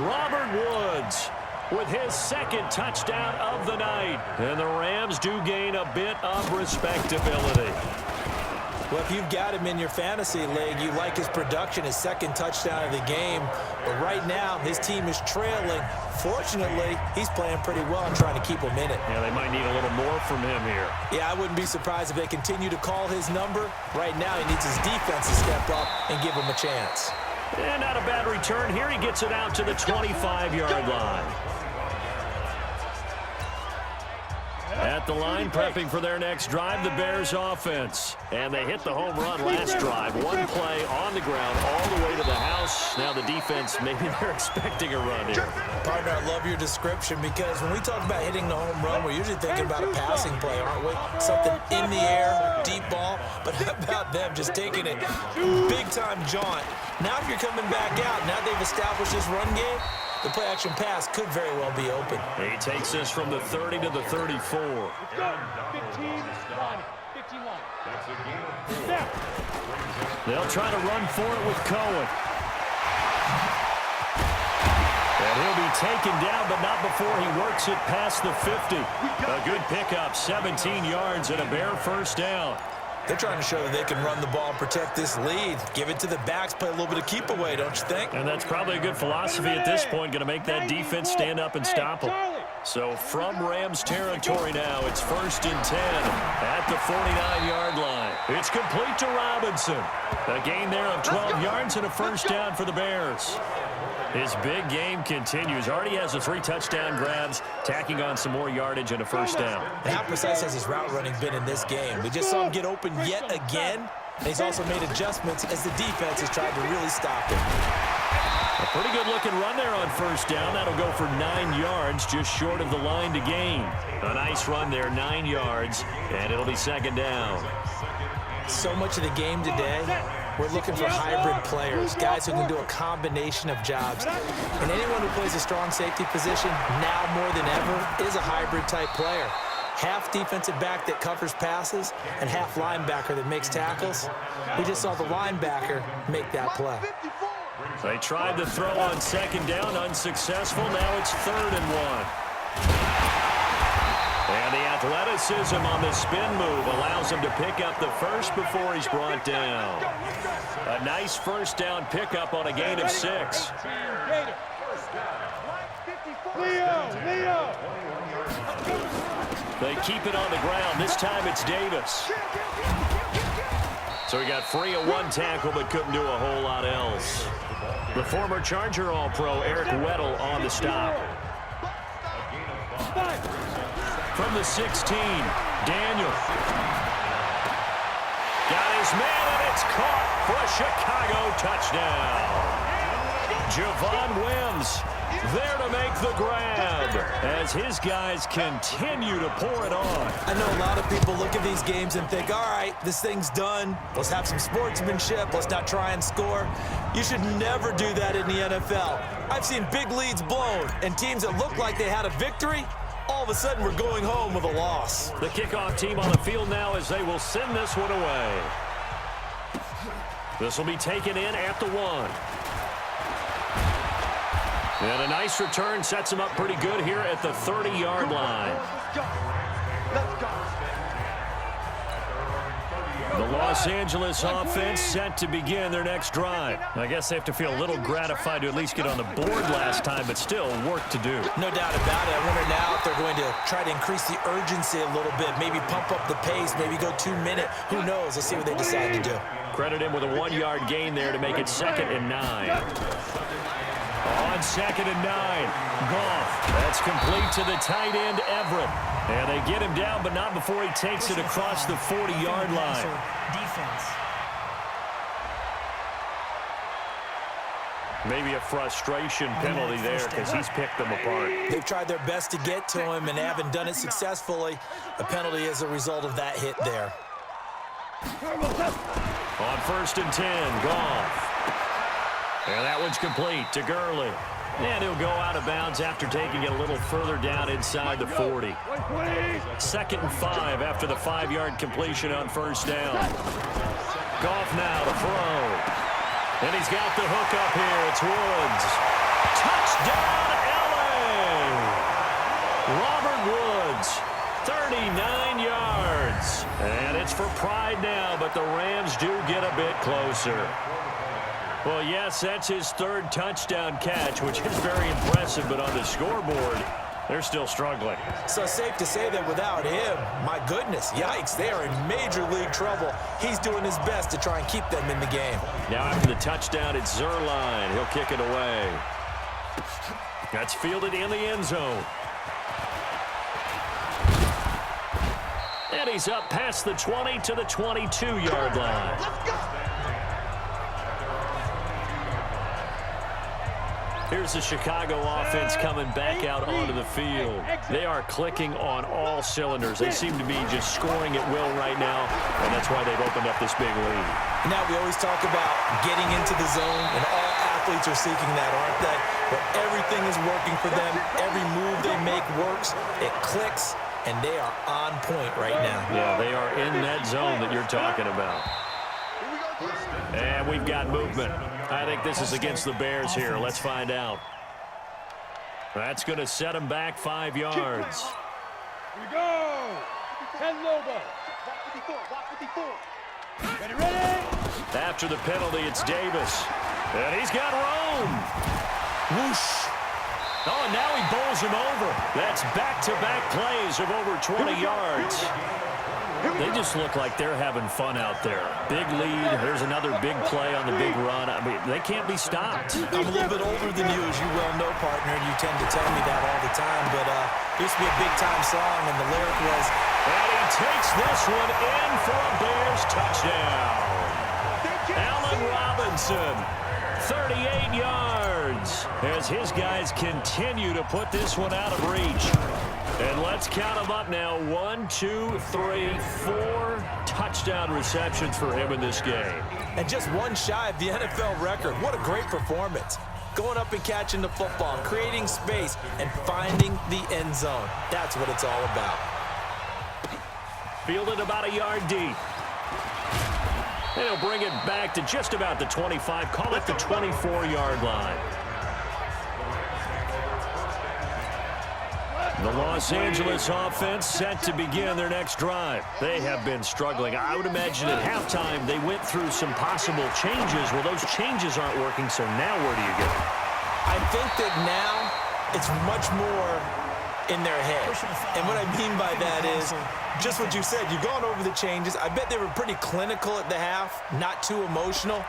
Robert Woods with his 2nd touchdown of the night. And the Rams do gain a bit of respectability.
Well, if you've got him in your fantasy league, you like his production, his 2nd touchdown of the game. But right now, his team is trailing. Fortunately, he's playing pretty well and trying to keep him in it.
Yeah, they might need a little more from him here.
Yeah, I wouldn't be surprised if they continue to call his number. Right now, he needs his defense to step up and give him a chance.
And not a bad return here. He gets it out to the 25-yard line. At the line, prepping for their next drive, the Bears offense. And they hit the home run last drive. One play on the ground all the way to the house. Now the defense, maybe they're expecting a run here.
Partner, I love your description because when we talk about hitting the home run, we're usually thinking about a passing play, aren't we? Something in the air, deep ball. But how about them just taking it big-time jaunt? Now if you're coming back out, now they've established this run game, The play-action pass could very well be open.
He takes this from the 30 to the 34.
Let's go. 15 line. 15 line. Snap.
They'll try to run for it with Cohen. And he'll be taken down, but not before he works it past the 50. A good pickup, 17 yards and a bare first down.
They're trying to show that they can run the ball and protect this lead. Give it to the backs, play a little bit of keep away, don't you think?
And that's probably a good philosophy at this point, going to make that defense stand up and stop them. So from Rams territory now, it's 1st and 10 at the 49-yard line. It's complete to Robinson. A gain there of 12 yards and a first down for the Bears. His big game continues. Already has the 3 touchdown grabs, tacking on some more yardage and a first down.
And how precise has his route running been in this game? We just saw him get open yet again. And he's also made adjustments as the defense has tried to really stop him.
A pretty good-looking run there on first down. That'll go for 9 yards, just short of the line to gain. A nice run there, 9 yards, and it'll be 2nd down.
So much of the game today, we're looking for hybrid players, guys who can do a combination of jobs. And anyone who plays a strong safety position, now more than ever, is a hybrid-type player. Half defensive back that covers passes and half linebacker that makes tackles. We just saw the linebacker make that play.
They tried to throw on 2nd down, unsuccessful. Now it's 3rd and 1. And the athleticism on the spin move allows him to pick up the first before he's brought down. A nice first down pickup on a gain of 6.
Leo.
They keep it on the ground. This time it's Davis. So he got free of 1 tackle but couldn't do a whole lot else. The former Charger All-Pro Eric Weddle on the stop. From the 16, Daniel. Got his man, and it's caught for a Chicago touchdown. Javon Wims there to make the grab as his guys continue to pour it on.
I know a lot of people look at these games and think, all right, this thing's done. Let's have some sportsmanship. Let's not try and score. You should never do that in the NFL. I've seen big leads blown and teams that look like they had a victory, all of a sudden we're going home with a loss.
The kickoff team on the field now as they will send this one away. This will be taken in at the 1. And a nice return sets him up pretty good here at the 30-yard line.
Let's go.
The Los Angeles offense set to begin their next drive. I guess they have to feel a little gratified to at least get on the board last time, but still work to do.
No doubt about it. I wonder now if they're going to try to increase the urgency a little bit, maybe pump up the pace, maybe go 2-minute. Who knows? Let's see what they decide to do.
Credit him with a 1-yard gain there to make it 2nd and 9. On 2nd and 9, Goff. That's complete to the tight end, Everett. And they get him down, but not before he takes it across the 40-yard line.
Defense.
Maybe a frustration penalty there because he's picked them apart.
They've tried their best to get to him and haven't done it successfully. A penalty is a result of that hit there.
On 1st and 10, Goff. And that one's complete to Gurley. And he'll go out of bounds after taking it a little further down inside the 40. 2nd and 5 after the 5-yard completion on first down. Goff now to throw. And he's got the hook up here. It's Woods. Touchdown, LA! Robert Woods, 39 yards. And it's for pride now, but the Rams do get a bit closer. Well, yes, that's his 3rd touchdown catch, which is very impressive, but on the scoreboard, they're still struggling.
So safe to say that without him, my goodness, yikes, they are in major league trouble. He's doing his best to try and keep them in the game.
Now after the touchdown, it's Zerline. He'll kick it away. That's fielded in the end zone. And he's up past the 20 to the 22-yard line. Here's the Chicago offense coming back out onto the field. They are clicking on all cylinders. They seem to be just scoring at will right now, and that's why they've opened up this big lead.
Now we always talk about getting into the zone and all athletes are seeking that, aren't they? Where everything is working for them. Every move they make works. It clicks, and they are on point right now.
Yeah, they are in that zone that you're talking about. And we've got movement. I think this is against the Bears here. Let's find out. That's going to set them back 5 yards.
Here we go. 10 Lobo. Block 54. Ready, ready.
After the penalty, it's Davis. And he's got Rome. Whoosh. Oh, and now he bowls him over. That's back-to-back plays of over 20 yards. They just look like they're having fun out there. Big lead. There's another big play on the big run. I mean, they can't be stopped.
I'm a little bit older than you, as you well know, partner, and you tend to tell me that all the time. But it used to be a big-time song, and the lyric was,
and he takes this one in for a Bears touchdown. Allen Robinson, 38 yards, as his guys continue to put this one out of reach. And let's count them up now. 1, 2, 3, 4 touchdown receptions for him in this game.
And just one shy of the NFL record. What a great performance. Going up and catching the football, creating space, and finding the end zone. That's what it's all about.
Fielded about a yard deep. And he'll bring it back to just about the 25. Call it the 24-yard line. The Los Angeles offense set to begin their next drive. They have been struggling. I would imagine at halftime they went through some possible changes. Well, those changes aren't working, so now where do you go?
I think that now it's much more in their head. And what I mean by that is just what you said. You've gone over the changes. I bet they were pretty clinical at the half, not too emotional.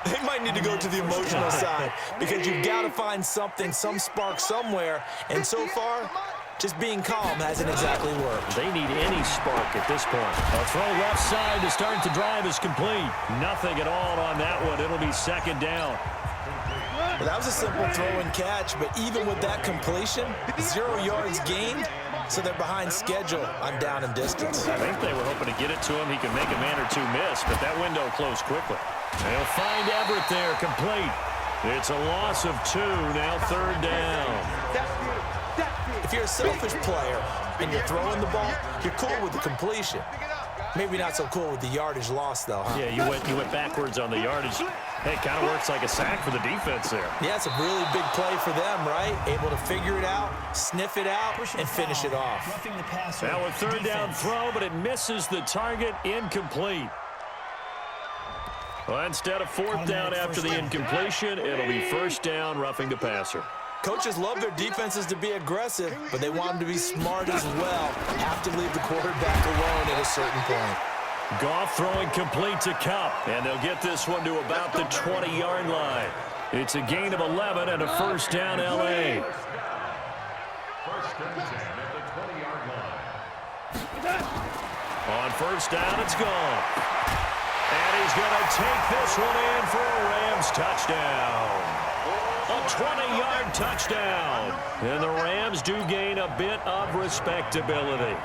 They might need to go to the emotional side because you've got to find something, some spark somewhere. And so far, just being calm hasn't exactly worked.
They need any spark at this point. A throw left side to start the drive is complete. Nothing at all on that one. It'll be second down.
Well, that was a simple throw and catch, but even with that completion, 0 yards gained, so they're behind schedule on down and distance.
I think they were hoping to get it to him. He could make a man or two miss, but that window closed quickly. They'll find Everett there, complete. It's a loss of 2, now third down.
If you're a selfish player and you're throwing the ball, you're cool with the completion. Maybe not so cool with the yardage loss, though, huh?
Yeah, you went backwards on the yardage. Hey, it kind of works like a sack for the defense there.
Yeah, it's a really big play for them, right? Able to figure it out, sniff it out, and finish it off.
Now a third down throw, but it misses the target, incomplete. Well, instead of fourth down after the incompletion, it'll be first down, roughing the passer.
Coaches love their defenses to be aggressive, but they want them to be smart as well. Have to leave the quarterback alone at a certain point.
Goff throwing complete to Kupp, and they'll get this one to about the 20-yard line. It's a gain of 11 and a first down, L.A. On first down, it's gone. And he's going to take this one in for a Rams touchdown. A 20-yard touchdown. And the Rams do gain a bit of respectability.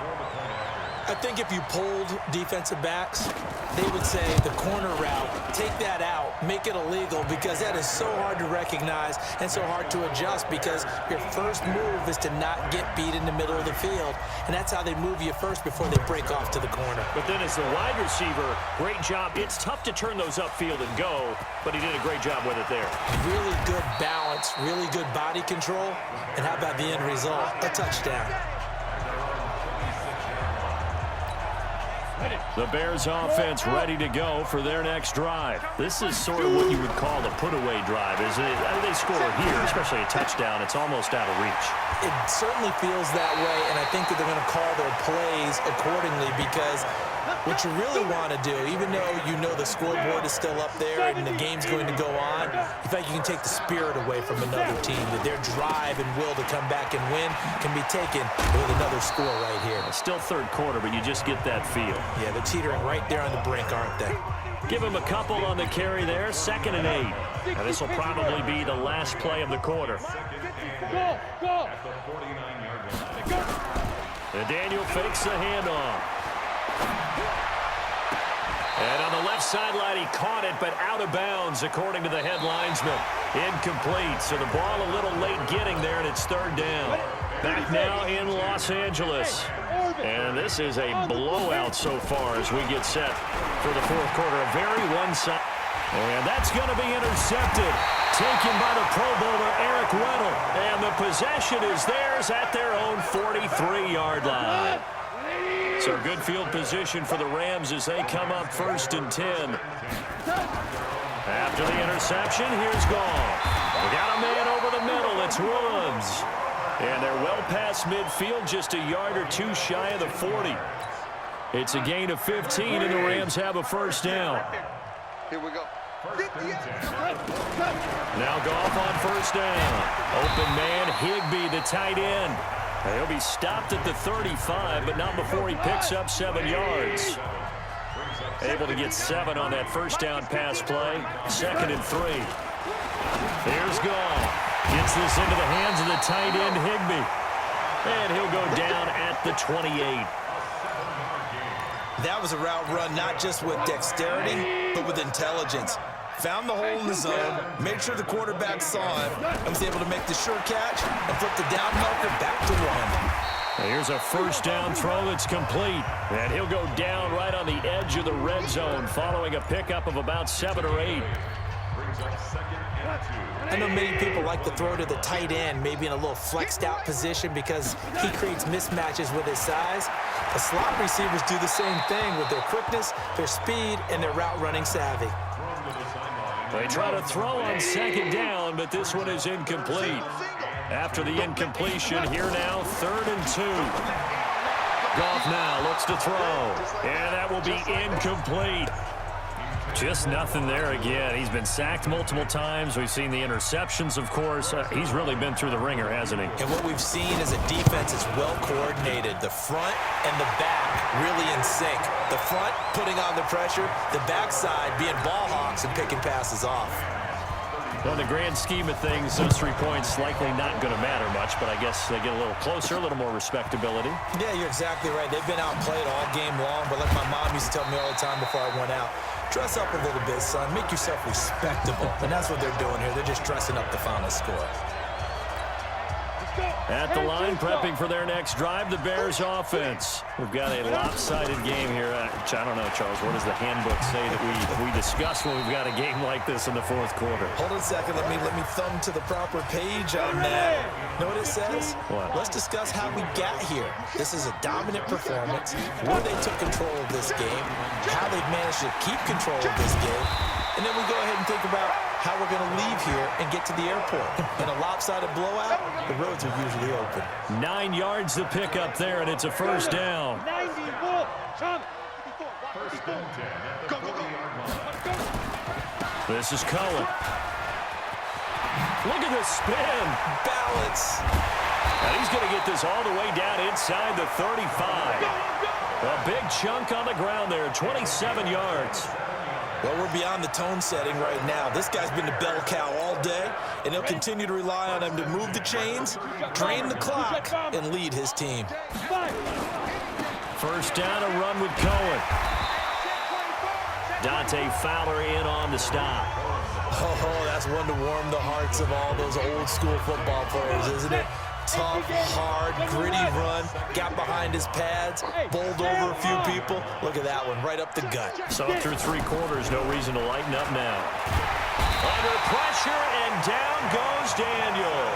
I think if you polled defensive backs, they would say the corner route, take that out, make it illegal, because that is so hard to recognize and so hard to adjust, because your first move is to not get beat in the middle of the field, and that's how they move you first before they break off to the corner.
But then as the wide receiver, great job. It's tough to turn those upfield and go, but he did a great job with it there.
Really good balance, really good body control, and how about the end result? A touchdown.
The Bears offense ready to go for their next drive. This is sort of what you would call a put-away drive, isn't it? They score here, especially a touchdown. It's almost out of reach.
It certainly feels that way, and I think that they're going to call their plays accordingly, because what you really want to do, even though you know the scoreboard is still up there and the game's going to go on, in fact, you can take the spirit away from another team, that their drive and will to come back and win can be taken with another score right here.
Still third quarter, but you just get that feel.
Yeah, they're teetering right there on the brink, aren't they?
Give them a couple on the carry there, 2nd and 8. Now this will probably be the last play of the quarter.
Go, go.
And Daniel fakes the handoff. And on the left sideline, he caught it, but out of bounds, according to the head linesman. Incomplete, so the ball a little late getting there, and it's third down. Back now in Los Angeles. And this is a blowout so far as we get set for the fourth quarter. A very one-sided. And that's going to be intercepted. Taken by the Pro Bowler, Eric Weddle. And the possession is theirs at their own 43-yard line. So good field position for the Rams as they come up 1st and 10. After the interception, here's Goff. We got a man over the middle. It's Woods. And they're well past midfield, just a yard or two shy of the 40. It's a gain of 15, and the Rams have a first down.
Here we go.
Now Goff on first down. Open man, Higbee, the tight end. He'll be stopped at the 35, but not before he picks up 7 yards. Able to get 7 on that first down pass play. 2nd and 3. Here's Goff. Gets this into the hands of the tight end, Higbee. And he'll go down at the 28.
That was a route run not just with dexterity, but with intelligence. Found the hole in the zone, made sure the quarterback saw him, and was able to make the sure catch and flip the down marker back to 1.
Here's a first down throw that's complete. And he'll go down right on the edge of the red zone following a pickup of about 7 or 8.
I know many people like to throw to the tight end, maybe in a little flexed out position because he creates mismatches with his size. The slot receivers do the same thing with their quickness, their speed, and their route running savvy.
They try to throw on 2nd down, but this one is incomplete. After the incompletion, here now, 3rd and 2. Goff now looks to throw, and that will be incomplete. Just nothing there again. He's been sacked multiple times. We've seen the interceptions, of course. He's really been through the ringer, hasn't he?
And what we've seen is a defense that's well coordinated. The front and the back really in sync. The front putting on the pressure, the backside being ball hawks and picking passes off.
Well, in the grand scheme of things, those 3 points likely not going to matter much, but I guess they get a little closer, a little more respectability.
Yeah, you're exactly right. They've been outplayed all game long, but like my mom used to tell me all the time before I went out, dress up a little bit, son. Make yourself respectable. And that's what they're doing here. They're just dressing up the final score.
At the line, prepping for their next drive, the Bears offense. We've got a lopsided game here. I don't know, Charles, what does the handbook say that we discuss when we've got a game like this in the fourth quarter?
Hold on a second. Let me thumb to the proper page on that. Know what it says?
What?
Let's discuss how we got here. This is a dominant performance, where they took control of this game, how they've managed to keep control of this game, and then we go ahead and think about how we're going to leave here and get to the airport. In a lopsided blowout, the roads are usually open.
9 yards to pick up there, and it's a first down.
94.
Go, go, go.
This is Cohen. Look at the spin.
Balance.
And he's going to get this all the way down inside the 35. A big chunk on the ground there, 27 yards.
Well, we're beyond the tone setting right now. This guy's been the bell cow all day, and he'll continue to rely on him to move the chains, drain the clock, and lead his team.
First down, a run with Cohen. Dante Fowler in on the stop.
Oh, that's one to warm the hearts of all those old school football players, isn't it? Tough, hard, gritty run, got behind his pads, bowled over a few people. Look at that one, right up the gut.
So up through 3 quarters, no reason to lighten up now. Under pressure, and down goes Daniel.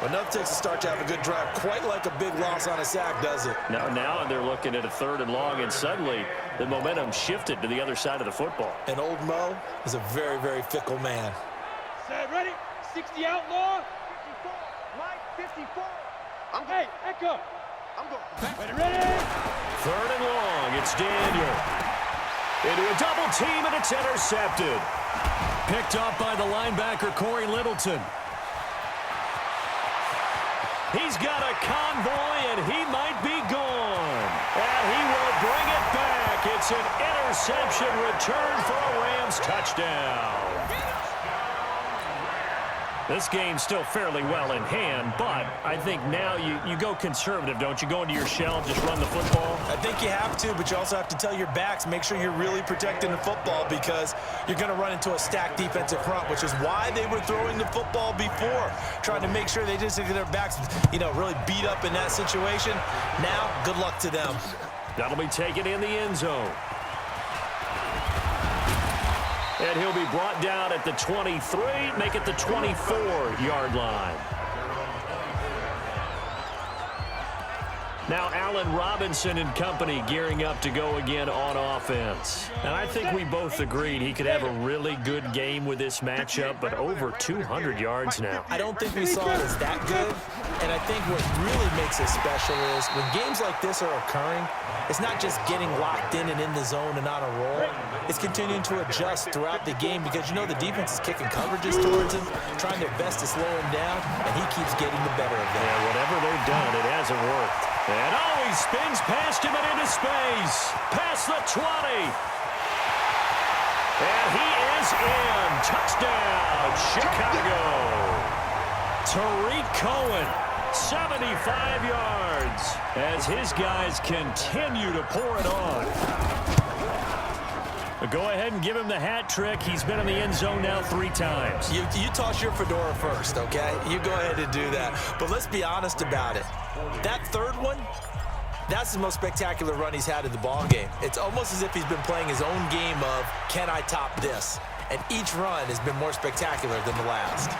But enough takes to start to have a good drive, quite like a big loss on a sack, does it?
Now they're looking at a 3rd and long, and suddenly the momentum shifted to the other side of the football.
And old Mo is a very, very fickle man.
Set, ready? 60 outlaw. 54. Mike, 54. Hey, Echo.
I'm going.
Ready?
3rd and long, it's Daniel. Into a double team, and it's intercepted. Picked up by the linebacker, Corey Littleton. He's got a convoy, and he might be gone. And he will bring it back. It's an interception return for a Rams touchdown. This game's still fairly well in hand, but I think now you go conservative, don't you? Go into your shell, just run the football?
I think you have to, but you also have to tell your backs, make sure you're really protecting the football because you're going to run into a stacked defensive front, which is why they were throwing the football before, trying to make sure they just get their backs, really beat up in that situation. Now, good luck to them.
That'll be taken in the end zone. And he'll be brought down at the 23, make it the 24-yard line. Now Allen Robinson and company gearing up to go again on offense. And I think we both agreed he could have a really good game with this matchup, but over 200 yards now.
I don't think we saw it as that good. And I think what really makes it special is when games like this are occurring, it's not just getting locked in and in the zone and on a roll. It's continuing to adjust throughout the game because the defense is kicking coverages towards him, trying their best to slow him down, and he keeps getting the better of them.
Yeah, whatever they've done, it hasn't worked. And he spins past him and into space. Past the 20. And he is in. Touchdown, Chicago. Tariq Cohen, 75 yards, as his guys continue to pour it on. But go ahead and give him the hat trick. He's been in the end zone now 3 times.
You toss your fedora first, okay? You go ahead and do that. But let's be honest about it. That third one, that's the most spectacular run he's had in the ball game. It's almost as if he's been playing his own game of, can I top this? And each run has been more spectacular than the last.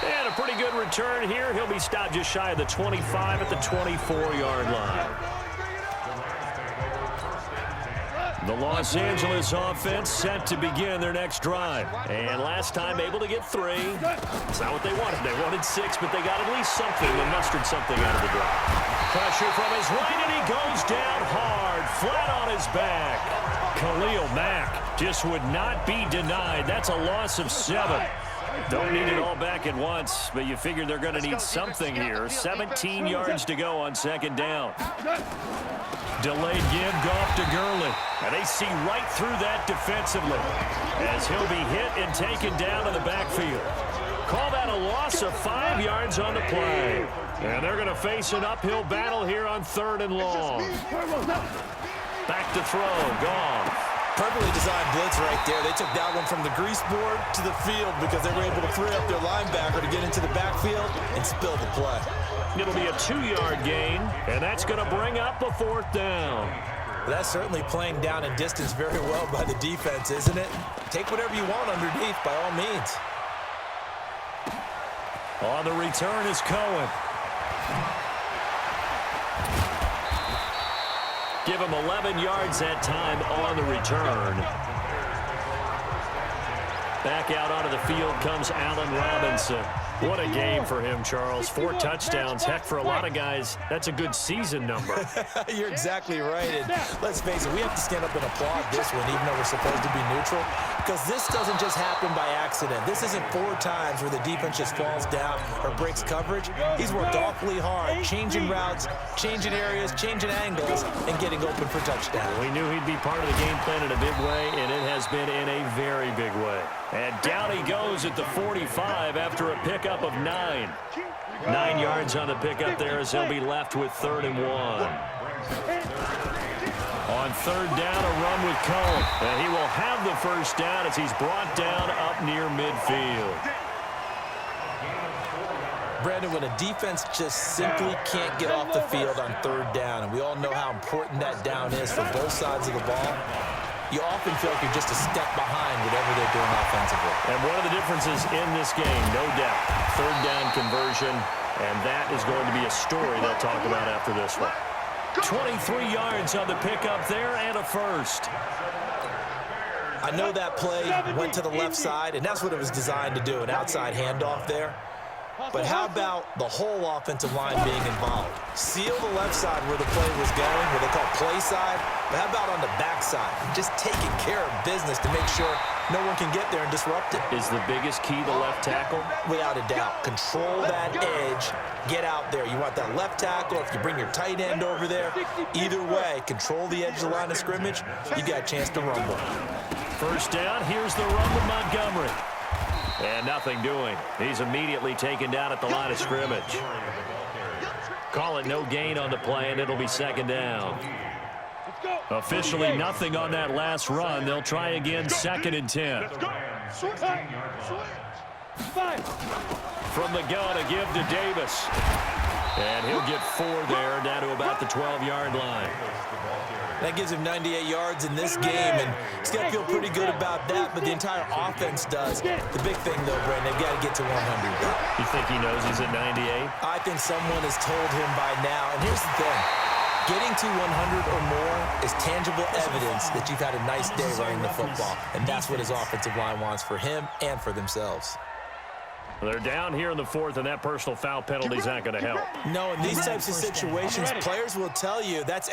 And a pretty good return here. He'll be stopped just shy of the 25 at the 24-yard line. The Los Angeles offense set to begin their next drive. And last time able to get 3. It's not what they wanted. They wanted 6, but they got at least something and mustered something out of the drive. Pressure from his right, and he goes down hard, flat on his back. Khalil Mack just would not be denied. That's a loss of 7. Don't need it all back at once, but you figure they're going to need something here. 17 yards to go on second down. Delayed give, Goff to Gurley. And they see right through that defensively as he'll be hit and taken down in the backfield. Call that a loss of 5 yards on the play. And they're going to face an uphill battle here on 3rd and long. Back to throw, Goff.
Perfectly designed blitz right there. They took that one from the grease board to the field because they were able to free up their linebacker to get into the backfield and spill the play.
It'll be a 2-yard gain, and that's going to bring up a 4th down.
That's certainly playing down in distance very well by the defense, isn't it? Take whatever you want underneath by all means.
On the return is Cohen. Give him 11 yards that time on the return. Back out onto the field comes Allen Robinson. What a game for him, Charles. 4 touchdowns. Heck, for a lot of guys, that's a good season number.
You're exactly right. And let's face it, we have to stand up and applaud this one, even though we're supposed to be neutral, because this doesn't just happen by accident. This isn't 4 times where the defense just falls down or breaks coverage. He's worked awfully hard, changing routes, changing areas, changing angles, and getting open for touchdown.
We knew he'd be part of the game plan in a big way, and it has been in a very big way. And down he goes at the 45 after a pickup of 9. 9 yards on the pickup there as he'll be left with 3rd and 1. On 3rd down, a run with Cohen. And he will have the first down as he's brought down up near midfield.
Brandon, when a defense just simply can't get off the field on 3rd down, and we all know how important that down is for both sides of the ball, you often feel like you're just a step behind whatever they're doing offensively.
And one of the differences in this game, no doubt, 3rd down conversion, and that is going to be a story they'll talk about after this one. 23 yards on the pickup there and a first.
I know that play went to the left side, and that's what it was designed to do, an outside handoff there. But how about the whole offensive line being involved? Seal the left side where the play was going, what they call play side. But how about on the back side? Just taking care of business to make sure no one can get there and disrupt it.
Is the biggest key the left tackle?
Without a doubt. Control that edge. Get out there. You want that left tackle. If you bring your tight end over there, either way, control the edge of the line of scrimmage. You got a chance to rumble.
First down. Here's the run with Montgomery. And nothing doing. He's immediately taken down at the line of scrimmage. Call it no gain on the play, and it'll be second down. Officially nothing on that last run. They'll try again, 2nd and 10. From the gun, a give to Davis. And he'll get 4 there, down to about the 12-yard line.
That gives him 98 yards in this game, and he's got to feel pretty good about that, but the entire offense does. The big thing, though, Brandon, they've got to get to 100.
You think he knows he's at 98?
I think someone has told him by now, and here's the thing. Getting to 100 or more is tangible evidence that you've had a nice day running the football, and that's what his offensive line wants for him and for themselves.
They're down here in the 4th, and that personal foul penalty is not going to help.
No, in these types of situations, players will tell you that's